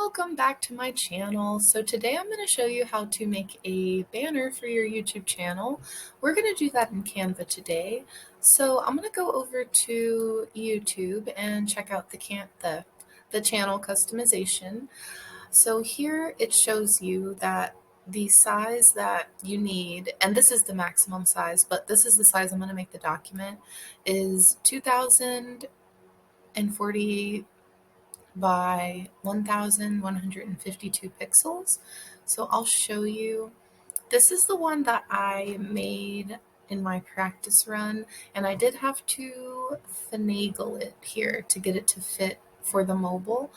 welcome back to my channel. So today I'm going to show you how to make a banner for your YouTube channel. We're going to do that in Canva today. So I'm going to go over to YouTube and check out the channel customization. So here it shows you that the size that you need, and this is the maximum size, but this is the size I'm going to make the document, is 2040 by 1152 pixels. So I'll show you. This is the one that I made in my practice run, and I did have to finagle it here to get it to fit for the mobile.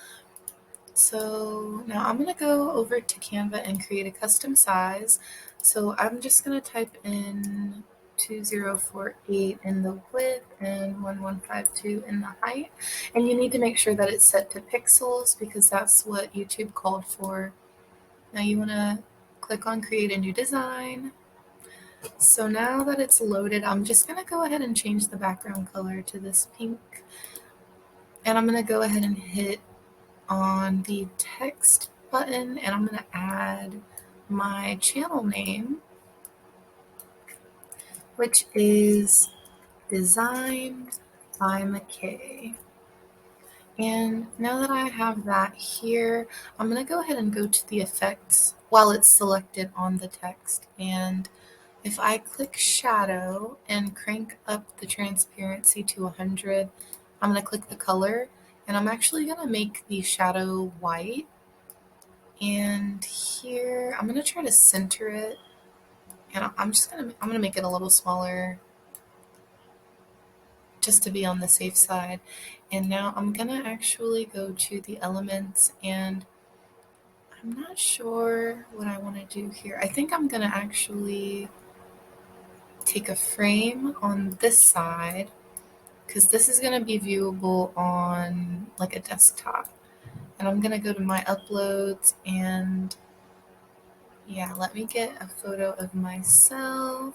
So now I'm going to go over to Canva and create a custom size. So I'm just going to type in 2048 in the width and 1152 in the height. And you need to make sure that it's set to pixels because that's what YouTube called for. Now you want to click on create a new design. So now that it's loaded, I'm just going to go ahead and change the background color to this pink. And I'm going to go ahead and hit on the text button, and I'm going to add my channel name, which is Designed by McKay. And now that I have that here, I'm going to go ahead and go to the effects while it's selected on the text. And if I click shadow and crank up the transparency to 100, I'm going to click the color, and I'm actually going to make the shadow white. And here I'm going to try to center it, and I'm going to make it a little smaller just to be on the safe side. And now I'm going to actually go to the elements, and I'm not sure what I want to do here. I think I'm going to actually take a frame on this side because this is going to be viewable on like a desktop. And I'm going to go to my uploads, and yeah, let me get a photo of myself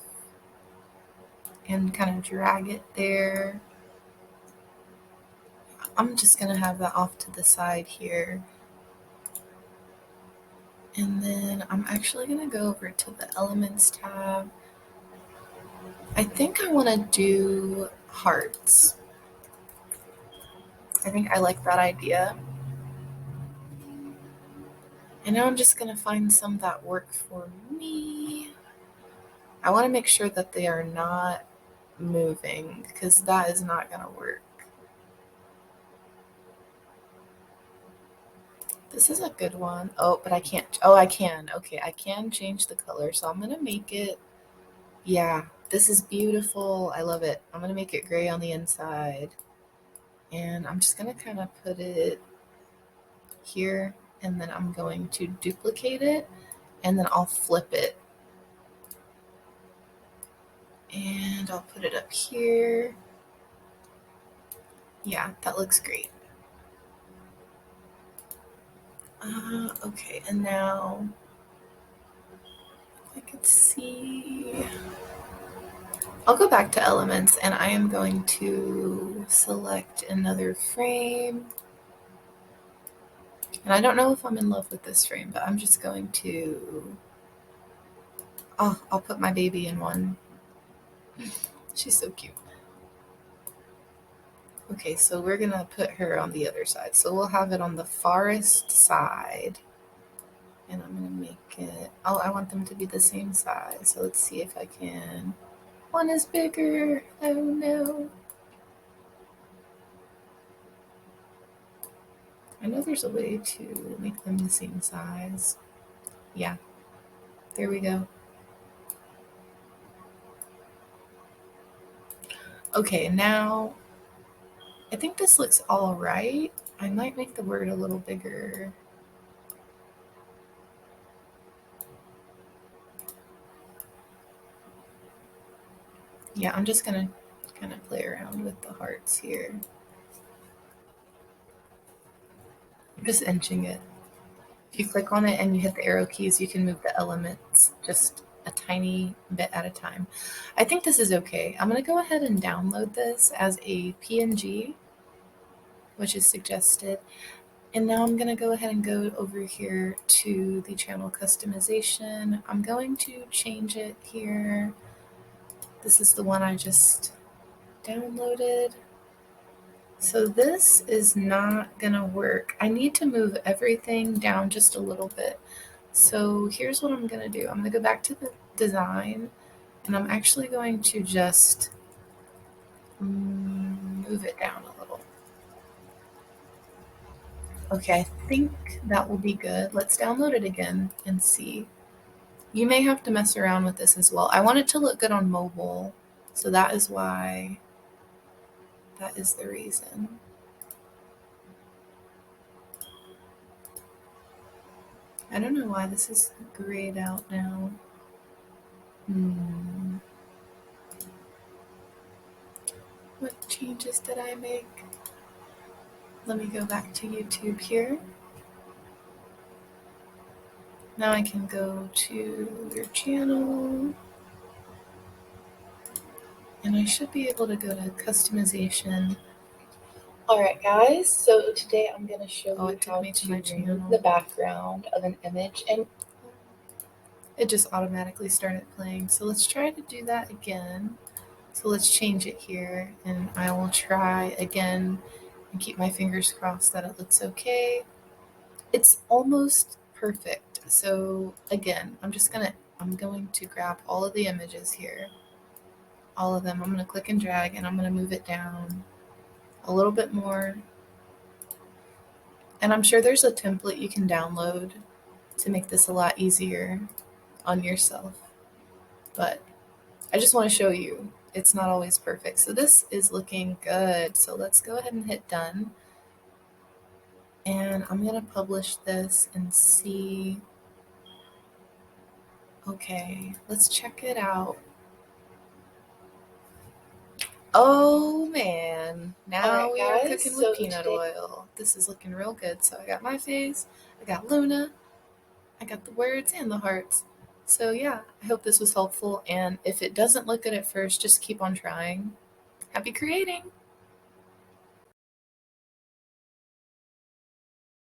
and kind of drag it there. I'm just going to have that off to the side here. And then I'm actually going to go over to the Elements tab. I think I want to do hearts. I think I like that idea. And now I'm just going to find some that work for me. I want to make sure that they are not moving because that is not going to work. This is a good one. Oh, but I can't. Oh, I can. Okay, I can change the color. So I'm going to make it. Yeah, this is beautiful. I love it. I'm going to make it gray on the inside. And I'm just going to kind of put it here. And then I'm going to duplicate it. And then I'll flip it. And I'll put it up here. Yeah, that looks great. Okay, and now I could see. I'll go back to elements, and I am going to select another frame. And I don't know if I'm in love with this frame, but I'm just going to. Oh, I'll put my baby in one. She's so cute. Okay, so we're gonna put her on the other side. So we'll have it on the farthest side. And I'm gonna make it, oh, I want them to be the same size. So let's see if I can. One is bigger. Oh no. I know there's a way to make them the same size. Yeah, there we go. Okay, now I think this looks all right. I might make the word a little bigger. Yeah, I'm just gonna kind of play around with the hearts here. I'm just inching it. If you click on it and you hit the arrow keys, you can move the elements just a tiny bit at a time. I think this is okay. I'm gonna go ahead and download this as a PNG, which is suggested. And now I'm going to go ahead and go over here to the channel customization. I'm going to change it here. This is the one I just downloaded. So this is not going to work. I need to move everything down just a little bit. So here's what I'm going to do. I'm going to go back to the design, and I'm actually going to just move it down a little. Okay, I think that will be good. Let's download it again and see. You may have to mess around with this as well. I want it to look good on mobile, so that is why, that is the reason. I don't know why this is grayed out now. What changes did I make? Let me go back to YouTube here. Now I can go to your channel, and I should be able to go to customization. Alright guys, so today I'm going to show you how to remove the background of an image, and it just automatically started playing. So let's try to do that again. So let's change it here, and I will try again and keep my fingers crossed that it looks okay. It's almost perfect. So again, I'm going to grab all of the images here, all of them. I'm going to click and drag, and I'm going to move it down a little bit more. And I'm sure there's a template you can download to make this a lot easier on yourself. But I just want to show you it's not always perfect. So this is looking good. So let's go ahead and hit done. And I'm going to publish this and see. Okay, let's check it out. Oh man, now we are cooking with peanut oil. This is looking real good. So I got my face, I got Luna, I got the words and the hearts. So yeah, I hope this was helpful. And if it doesn't look good at first, just keep on trying. Happy creating!